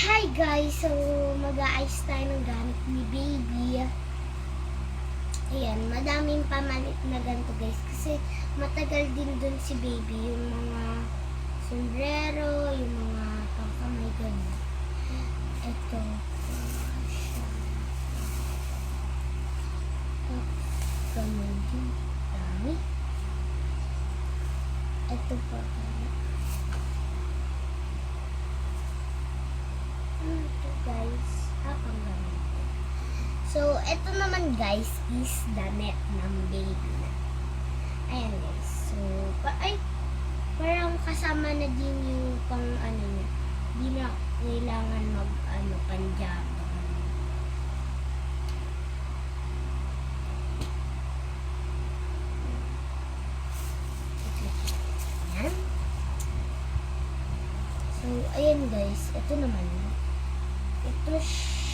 Hi guys! So, mag-aayos tayo ng gamit ni baby. Ayan, madaming pamalit na ganito guys. Kasi matagal din dun si baby. Yung mga sombrero, yung mga pangkamay ganun. Ito. Ganun din. Dami. Ito pa. Ito guys. Panggamit. So, ito naman guys is damit ng baby na. Ayan guys. So, parang kasama na din yung pang ano niya. Di na kailangan mag panjama. Ayan. So, ayan guys. Ito naman. Ito is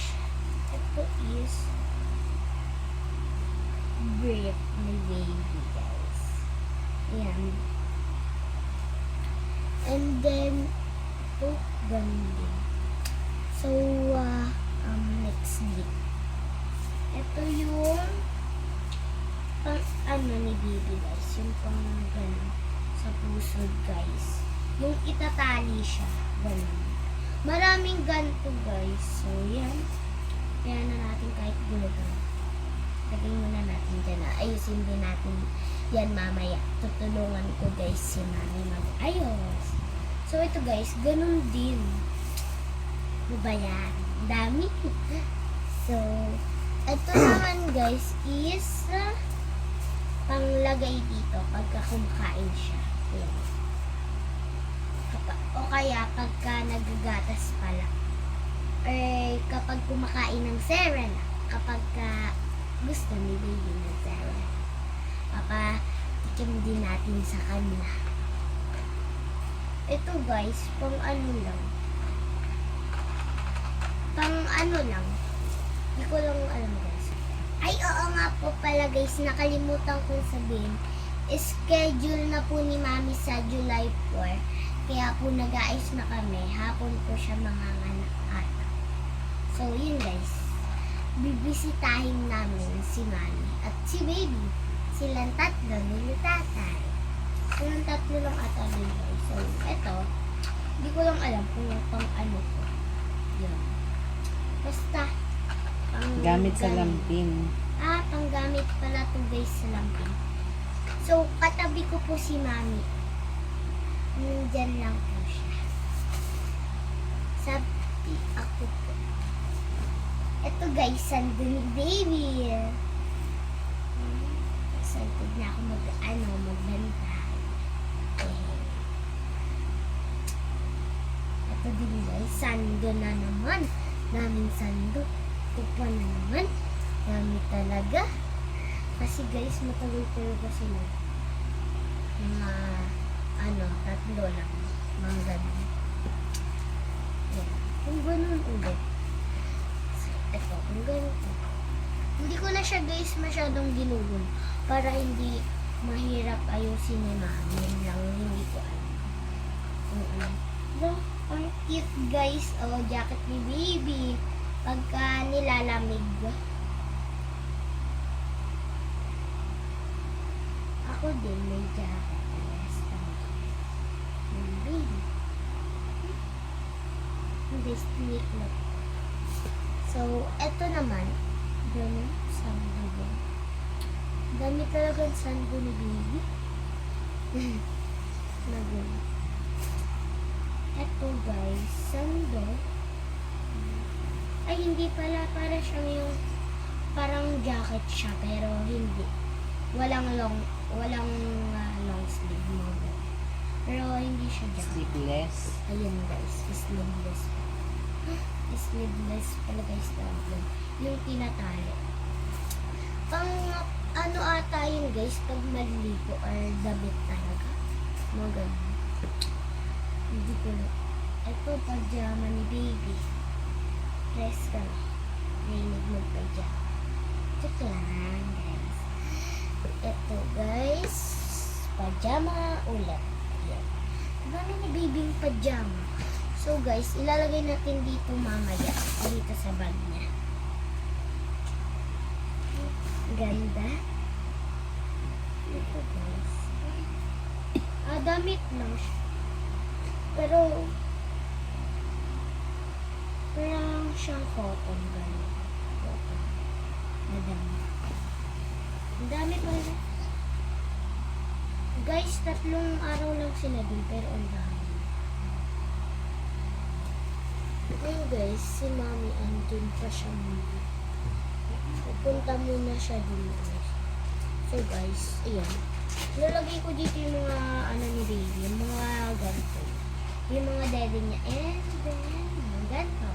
brief ni baby guys. Ayan. And then, ito, ganun din. So, next week. Ito yung pang ni baby guys. Yung pang ganun sa puso guys. Yung itatali siya. Ganun. Maraming ganito guys. So, yan. Kaya na natin kahit gulong. Lagay muna natin dyan na. Ayusin din natin yan mamaya. Tutulungan ko guys si mami mag-ayos. So, ito guys, ganun din. Ano ba yan? Dami. So, ito naman guys is panglagay dito pagka kumakain siya. Ayan. O kaya pagka nagagatas pala. Kapag kumakain ng Serena, kapag gusto ni baby ng Serena, papatikim din natin sa kanya. Ito guys, pang ano lang. Hindi ko lang alam guys. Ay, oo nga po pala guys, nakalimutan kong sabihin. Schedule na po ni Mami sa July 4. Kaya po nag-aayos na kami. Hapon po siya manganganak ata. So, yun guys. Bibisitahin namin si Mami at si Baby. Silang tatlo ni tatay. Silang tatlo lang ata din guys. So, eto. Hindi ko lang alam kung pang ano ko. Yun. Basta. Gamit sa lampin. Panggamit pala to guys sa lampin. So, katabi ko po si Mami. Nandyan lang po siya. Sabi ako po. Ito guys, sando ni baby. Excited na ako magbanta. Ito din guys, sando na naman. Daming sando. Ito pa na naman. Dami talaga. Kasi guys, matagal talaga sila. Mga tatlo lang. Mga ganun. Yan. Kung ganun ulit. Ito, kung ganun. Hindi ko na siya guys masyadong ginugun. Para hindi mahirap ayusin ni Mami. Yan lang, hindi ko alam. So, ang cute guys. Jacket ni baby. Pagka nilalamig. Ako din may jacket. Baby. This sneak look. So, eto naman. Ganun. Sando din. Dami talagang sando ni baby. Na ganun. Eto guys. Sando. Ay, hindi pala. Para siyang yung parang jacket siya. Pero hindi. Walang long sleeve mo. Pero hindi siya jacket. Sleeveless. Ayun guys, sleeveless. Sleeveless pala guys tawag. Yung tinatali. Pang ano ata yun guys, pag maliligo or damit talaga. Mga ganun. Hindi ko na. Ito, pajama ni baby. Dress ka na. Nainig mag-pajama. Check lang guys. Ito guys, pajama ulit. Yan. Dami ni baby pajama. So, So guys, ilalagay natin dito mamaya. Dito sa bag niya. Ganda. Ito guys. Damit lang siya. Pero, parang siyang cotton. Gano'n. Cotton. Madami. Ang dami pala. Guys, 3 araw lang sila dun, pero ang dami. Ngayon guys, si Mami andun pa siya muna. Pupunta muna siya dun guys. So guys, ayan. Lalagay ko dito yung mga ano ni baby, yung mga ganito. Yung mga dede niya. And then, yung ganito.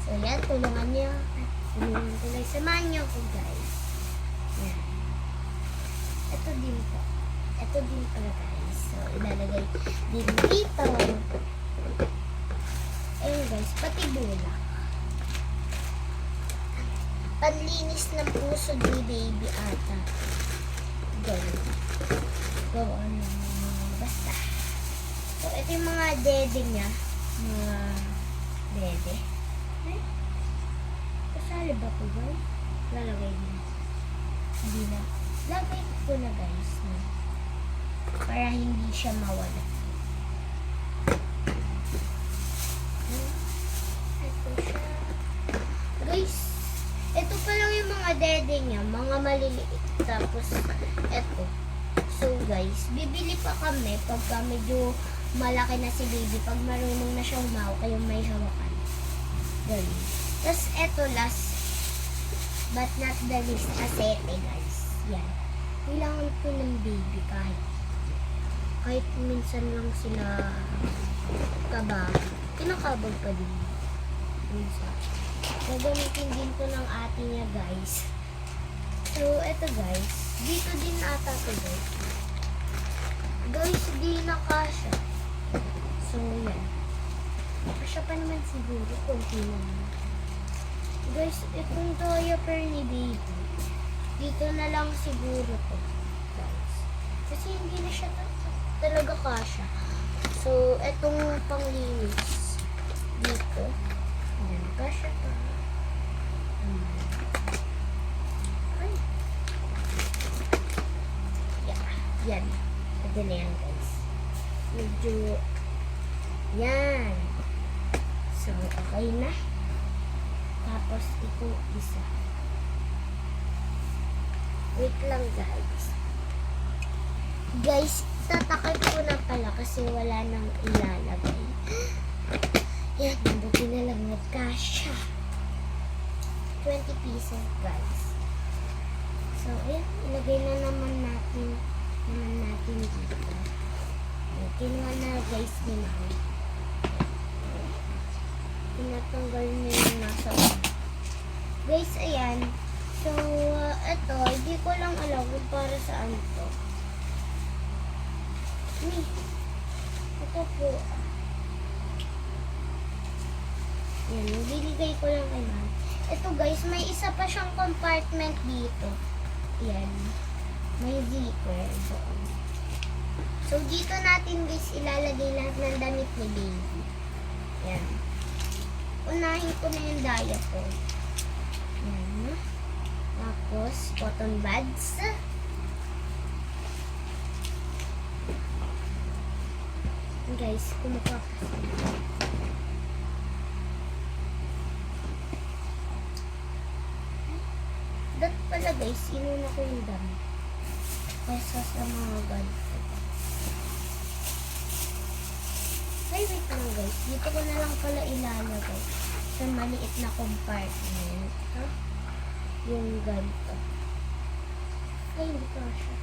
So yan, tulungan niyo. Tulungan ko guys. Samahan niyo ako guys. Yan. Ito din po. Ito din pala guys. So, ilalagay din dito. Ayun guys, pati bulak. Panlinis ng puso ni baby ata. Ganun. Go on. Basta. So, ito yung mga dede niya. Mga dede. Ay, kasali ba ko guys? Lalagay niya. Hindi na. Lagay ko na guys. Para hindi siya mawala. Ito siya. Guys, ito pa lang yung mga dede niya. Mga maliliit. Tapos, ito. So guys, bibili pa kami pagka medyo malaki na si baby. Pag marunong na siyang humawak, kayong may hawakan. Ganun. Tapos eto last but not the least, asete guys. Yan. Kailangan ko ng baby kahit minsan lang sila kabag. Kinakabag pa din. Minsan. Gagamitin din ko ng ate niya guys. So eto guys. Dito din ata to guys. Guys, di na kasha. So, yan. Kasha pa naman siguro. Kunti naman. Guys, itong diaper ni baby. Dito na lang siguro to. Guys. Kasi hindi na siya talaga kasha. So, itong panglinis. Dito. Yan. Kasha pa. Ay. Yan. Pwede na yan guys. Medyo yan. So, okay na. Tapos, ito isa. Wait lang guys. Guys, tatakip ko na pala kasi wala nang ilalagay. Yan, buti na lang nagkasya. 20 pieces guys. So, ayan. Ilagay na naman natin dito. Kinuha na guys ni Mami. Tinatanggal niya yung nasa bag. Guys, ayan. So, ito, hindi ko lang alam kung para saan to. Ito po. Yan, binigay ko lang kay Mami. Ito guys, may isa pa siyang compartment dito. Yan. May zipper doon. So, dito natin guys ilalagay lahat ng damit ni baby. Yan. Unahin ko na yung diaper. Yan. Tapos, cotton buds. Guys, kumuha kasi. Dat pala guys, inuna ko yung damit. Kesa sa mga ganito. Ay, wait lang guys. Dito ko na lang pala ilalagay sa maliit na compartment. Yung ganito. Ay, hindi ko siya.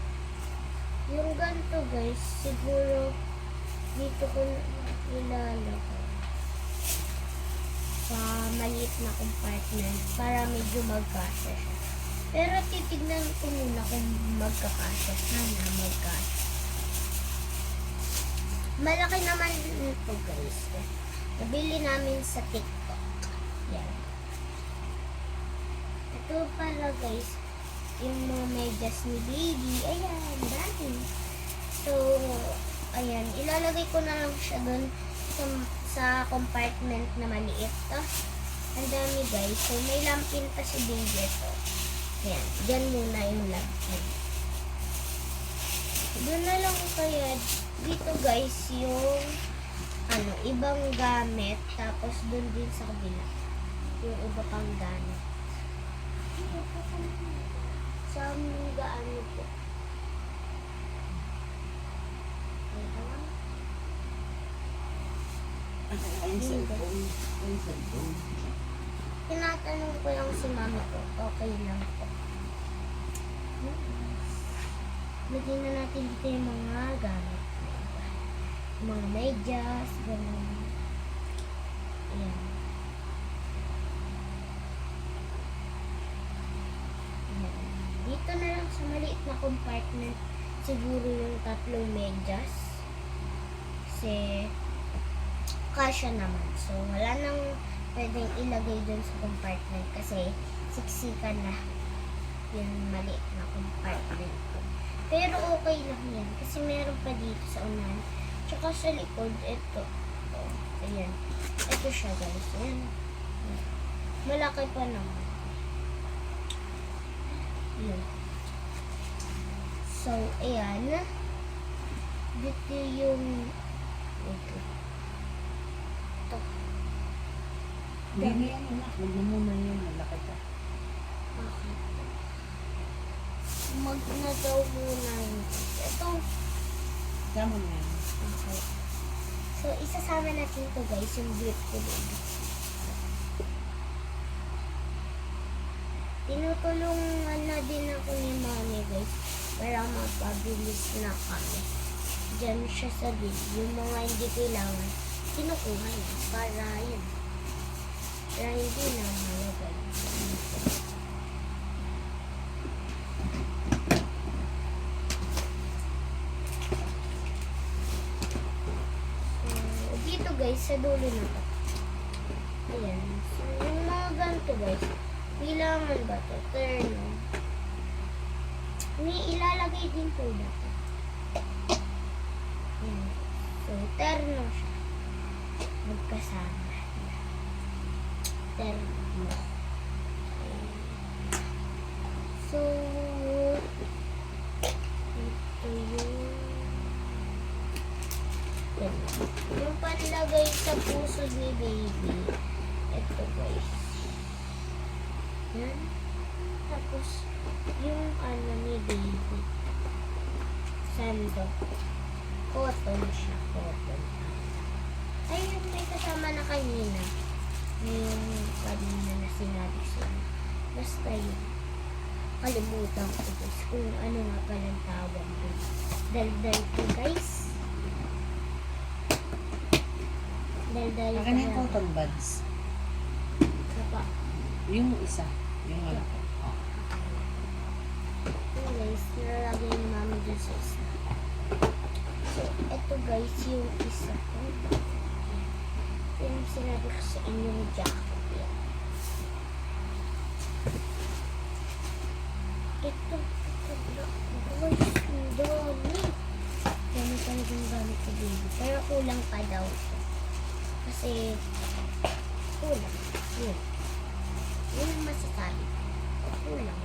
Yung ganito guys, siguro dito ko ilalagay sa maliit na compartment para medyo magkasya siya. Pero titignan ko muna kung magkakasya. Sana magkasya. Malaki naman ito guys. Nabili namin sa TikTok. Yan. Ito pala guys, yung mga medyas ni baby. Ayan, dami. So, ayan. Ilalagay ko na lang siya doon sa sa compartment na maliit to. Ang dami guys. So, may lampin pa si baby ito. Yan. Diyan muna yung lampin. Doon na lang kaya dito guys yung ibang gamit. Tapos doon din sa kabila. Yung iba pang gamit. Sa gaano po. Ang cellphone. Tinatanong ko lang si mama ko, okay lang po. Lagyan na natin dito yung mga gamit. Yung mga medyas, gano'n. Ayan. Ayan. Dito na lang sa maliit na compartment, siguro yung 3 medyas. Kasi, kasya naman. So, wala nang pwedeng ilagay dun sa compartment kasi siksikan na yung maliit na compartment ko. Pero okay lang yan kasi meron pa dito sa unahan. Tsaka sa likod, ito. Oh, ayan. Ito siya guys. Ayan. Malaki pa naman. Yun. So, ayan. Dito yung ito. Hindi yan anak. Huwag mo muna yun. Malaki ka. Okay. Mag na daw muna yun. Ito. Sama mo yan. Okay. So, isasama natin ito guys, yung beautiful baby. Tinutulungan na din ako ni mami guys para mapabilis na kami. Diyan siya sa bed. Yung mga hindi kailangan, kinukuha niya para yun. Para hindi na malagay. Dito guys, sa dulo na to. Ayan. So, yung mga ganito guys, kailangan ba to? Terno. May ilalagay din po ba to? Ayan. So, terno siya. Magkasama. Terno. Ayan. So, ito yung panlagay sa puso ni baby. Ito guys. Yan. Tapos, yung ni baby. Sando. Cotton siya. Cotton. Ayun, may kasama na kanina. Yung kanina na sinabi siya. Basta yun. Kalimutan ko guys kung ano nga palang tawag doon. Daldal ko guys. Daldal ko. Akin yung cotton buds. Sapa. Yung isa. Yung malaki. Oh. Yung guys, nilalagay ni mami dun sa isa. So, eto guys, yung isa ko. Yung sinabi ko sa inyong jacket. Yan. Ito. Guys, ang dami. Dami talagang gamit ko baby. Pero kulang pa daw ito. Kasi, kulang. Yun. Yun ang masasabi. Kulang.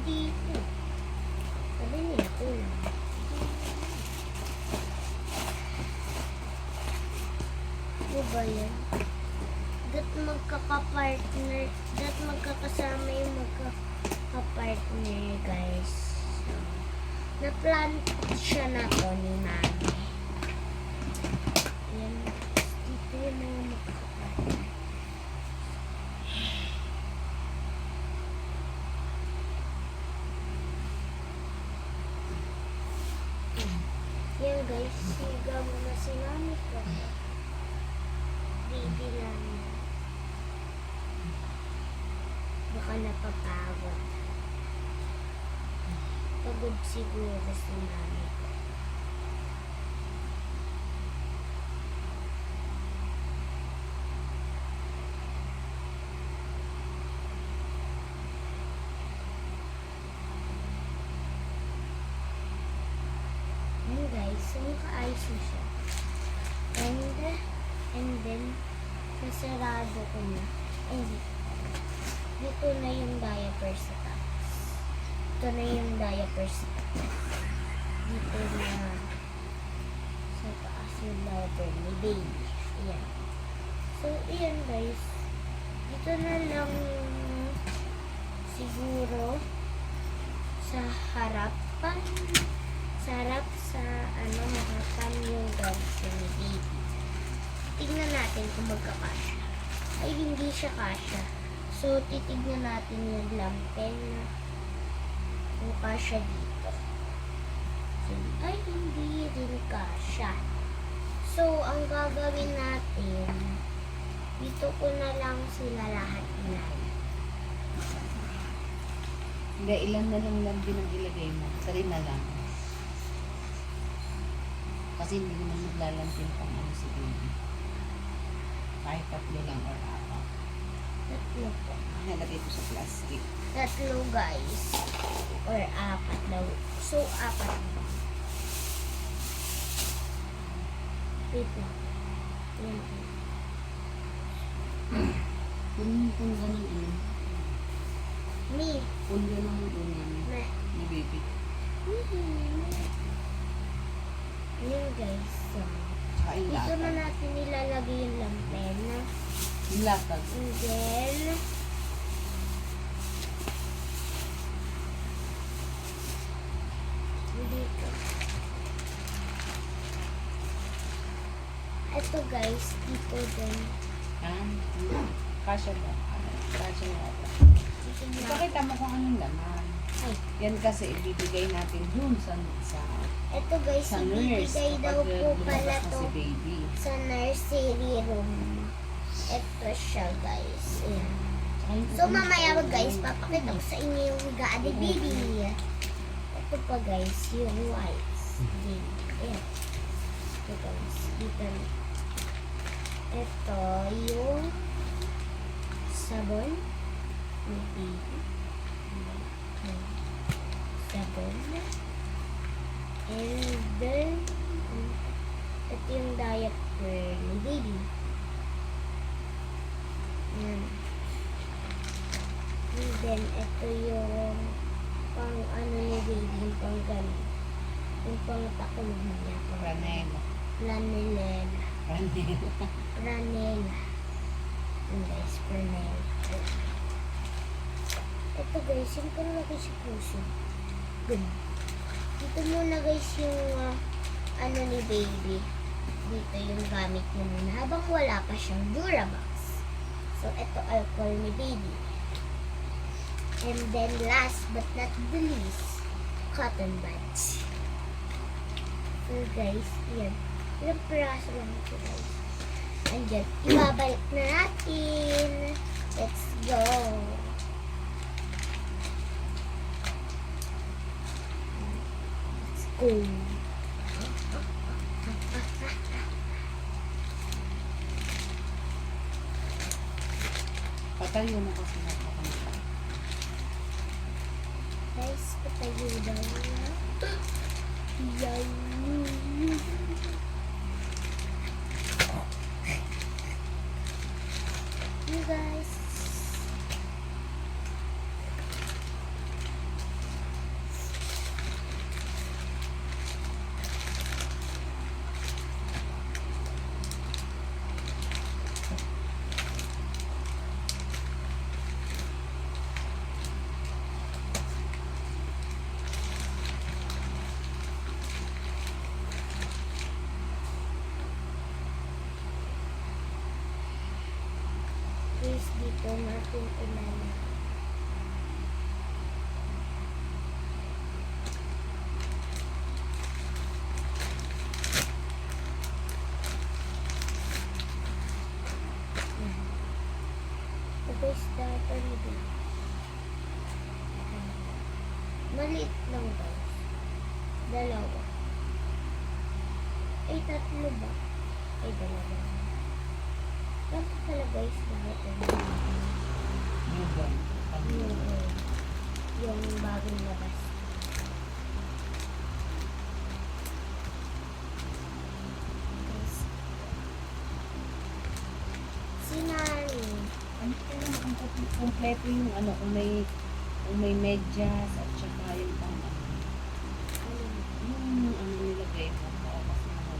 Dito. Sabi nila, kulang. Ano ba yan? Dat magkakapartner. Dat magkakasama yung magkakapartner, guys. Na-plan siya na to ni mami. Yan. Dito yung mga magkakapartner. Yan guys, siga mo na si mami ko. Baby lang. Baka napapagod. Pagod siguro si mami ko. Yan guys, so makaayos na siya. And then, sasarado ko na. Ay, dito na yung diaper sa taas. Ito na yung diaper sa taas. Dito na sa taas yung diaper ni baby. Ayan. So, ayan guys. Dito na lang siguro sa harapan. Sa harap sa harapan yung ganito ni baby. Tingnan natin kung magkakasya. Ay, hindi siya kasya. So, titignan natin yung lampen na kung kasya dito. So, ay, hindi rin kasya. So, ang gagawin natin, dito ko na lang sila lahat inalagay. Hindi, ilan na lang din ang ilagay mo. 3 na lang. Kasi hindi naman maglalampin pang ano si baby. Kahit 3 lang or 4. Tatlo po. Nalagay ko sa plastic. Tatlo guys. Or 4 daw. So, 4 po. Wait lang. Yan. Kung ganun ano. Me. Kung ganun unan Me. ni baby. Yun guys. So, Tsaka yung dito na latag. natin nilalagay yung lampen. Yung latag. And then, dito. Ito guys, dito din. Kasya ba? Kasya na ata. Titignan. Ipakita mo kung anong laman. Ay, Yan kasi ibibigay natin dun sa ito guys, sa nurse ibibigay daw kapag po pala lumabas na to si baby. sa nursery room. Ito siya guys. Ayan. So mamaya guys, papakita ko sa inyo yung higaan ni baby. Ito pa guys, yung wipes. Baby. Ayan. Ito guys, dito na. Ito yung sabon ni baby. Sabon. And then, ito yung diaper ni baby. Yan. And then, ito yung pang ano ni baby, yung pang ganun. Yung pang takulog niya. Ranela. Planela. Ranela. Ranela. Yung guys, planela. Ito guys, yung pang lagay sa puso. Good. Dito muna guys yung ano ni baby. Dito yung gamit niya muna habang wala pa siyang Durabox. So, ito alcohol ni baby. And then last but not the least, cotton buds. So guys, yan. Ilang piraso lang ito guys. Andyan, ibabalik na natin. Let's go. Let's go. Patayo mo kasi napakanta. Guys, patayo daw na. Yan. You guys. Guys, dito natin ilala. Guys, dapat nito. Maliit lang guys. 2. Ay, 3 ba? Ay, 2. Dapat pala guys, dapat Newborn. yung bagong labas. Guys. Kompleto yung ano, kung may medyas at saka yung pang yung ano nilagay mo. Para mas mahal.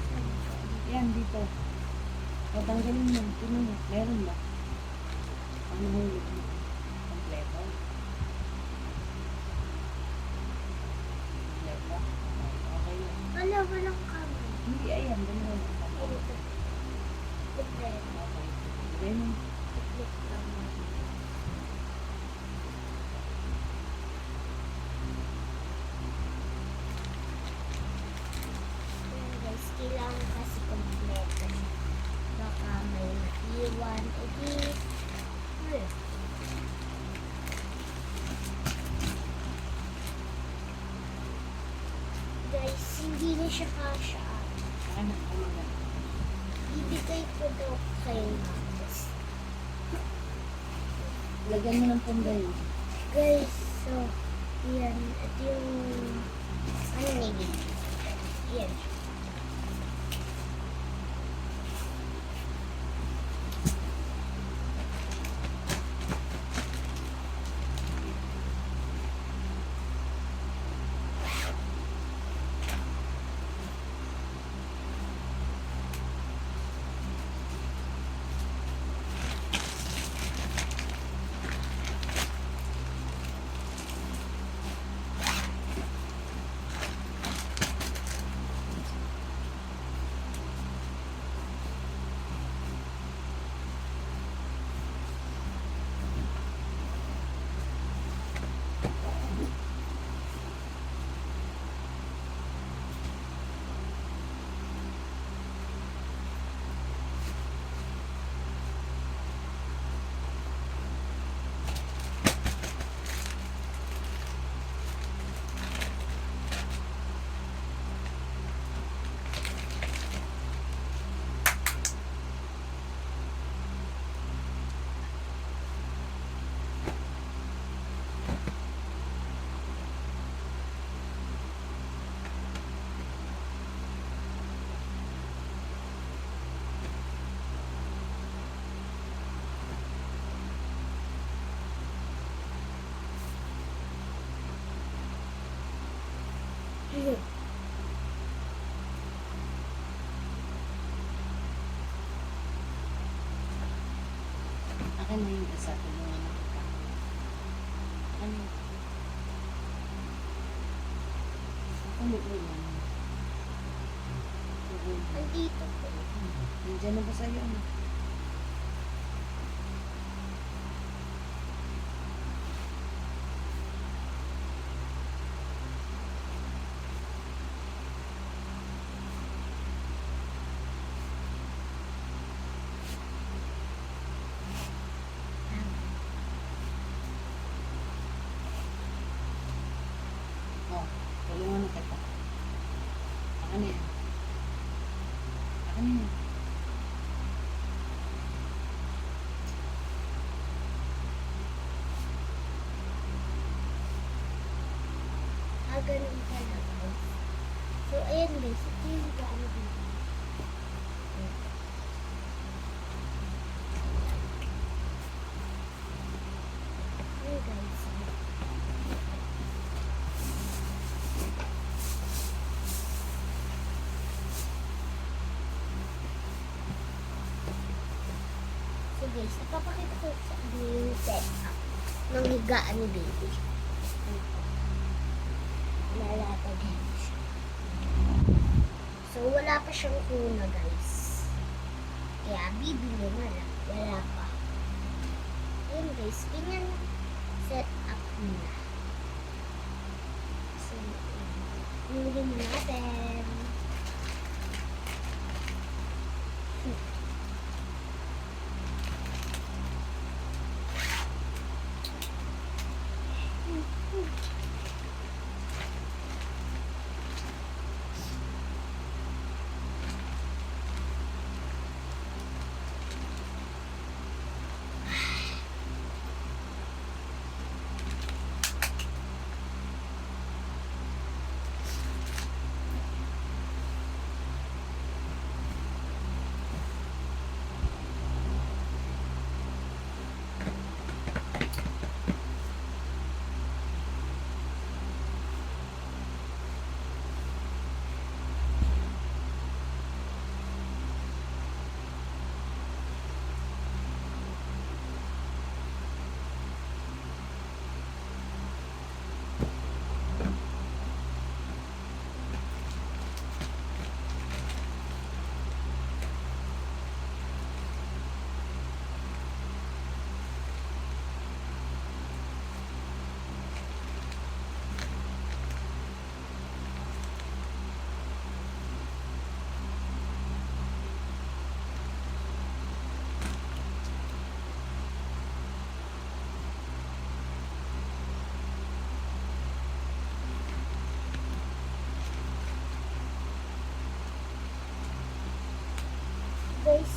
Yan, dito. O, tanggalin mo. Tingnan mo. Meron ba? Ang hulog mo. Kompleto. Kompleto. Okay na. Wala, walang kamay. Hindi, ayan. Dalawa na. Ito. Kompleto. Okay. Ganun. Kompleto lang. Ayan guys, kailangan kasi kompleto siya. Baka may naiwan. E di, wala. Guys, hindi na siya kasha. Ano? Ano ba? Ibigay ko daw kay Max. Lagyan mo ng punda yun. Guys, so, yan. At yung, ano nabibigay? Yan. Akin na yung isa. Tulungan na kita. Ano? Ano po yan? Andito po. Nandiyan na ba sa'yo? Ano? Oh, tulungan na kita. Akin na yan. Akin na yan. Ganun pala guys. So, ayan guys. Ito yung gaano dito. Ayan guys. So guys, ipapakita ko sa yung setup ng higaan ni baby. Lalatagin siya. So, wala pa siyang kuna, guys. Kaya, bibili na lang. Wala pa. Yun, guys. Ganyan set up nila. So, ulihin natin.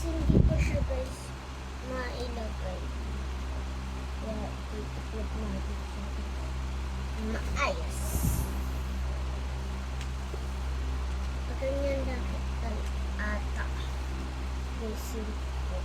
hindi ko siya guys mailagay. Kaya titiklop natin siya. Maayos. Ganyan dapat ata. Guys, hindi ko.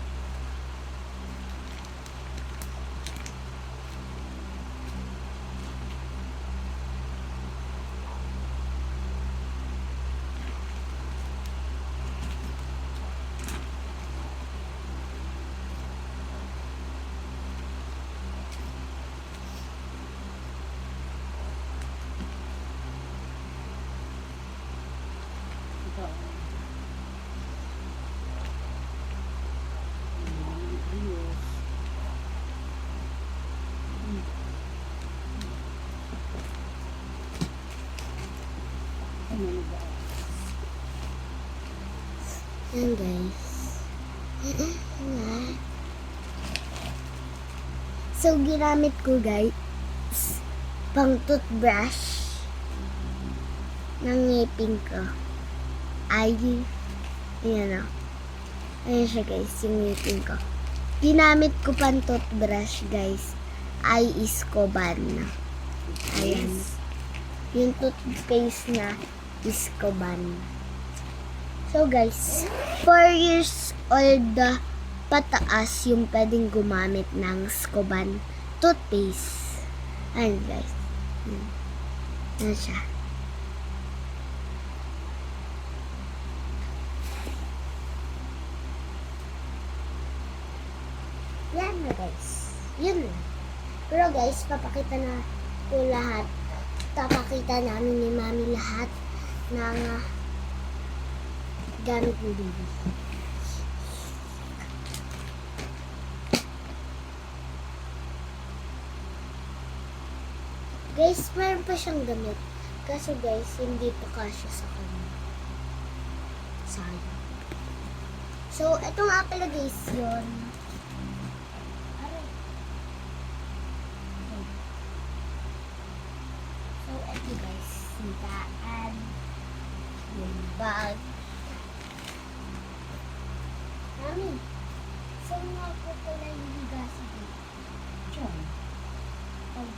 Ito. Ayos. Ano na ba? Yan guys. So, ginamit ko guys pang toothbrush ng ngipin ko. Ay, ayan o. Ayan siya guys, yung ngipin ko. Ginamit ko pang toothbrush guys ay Iskoban. Ayan. Yung toothpaste na Iskoban. So guys, 4 years old pataas yung pwedeng gumamit ng Iskoban toothpaste. Ayan guys. Ayan siya. Yan na guys. Yun lang. Pero guys, papakita na ko lahat. Papakita namin ni Mami lahat ng gamit ni Baby. Guys, meron pa siyang gamit. Kaso guys, hindi pa kasya sa kanya. Sayang. So, ito nga pala guys yun. Aray. So, ito guys, sintaan, yung bag. Mami, saan nga po pala yung higasan dito? Diyan. Pag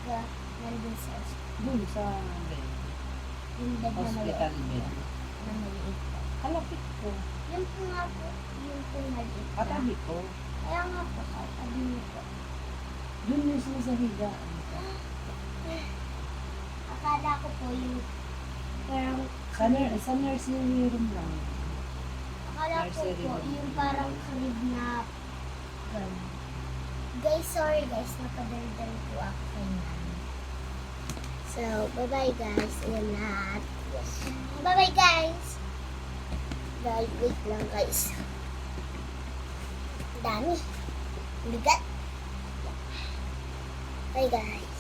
nandun sa Doon sa bed. yung bed na Hospital maliit. bed. Na maliit po. Kalapit ko. Yun po nga po, yung po maliit. na. Katabi ko. Kaya nga po, katabi niyo po. Doon yung sa higaan. Akala ko po yung parang Sa nursery room lang. akala ko nursery po room. yung parang crib na gano'n. Guys, sorry guys, napadaldal po ako kay Mami. So, bye-bye guys. Ayan lahat. Bye-bye guys. Guys, wait lang guys. Ang dami. Bigat. Bye guys.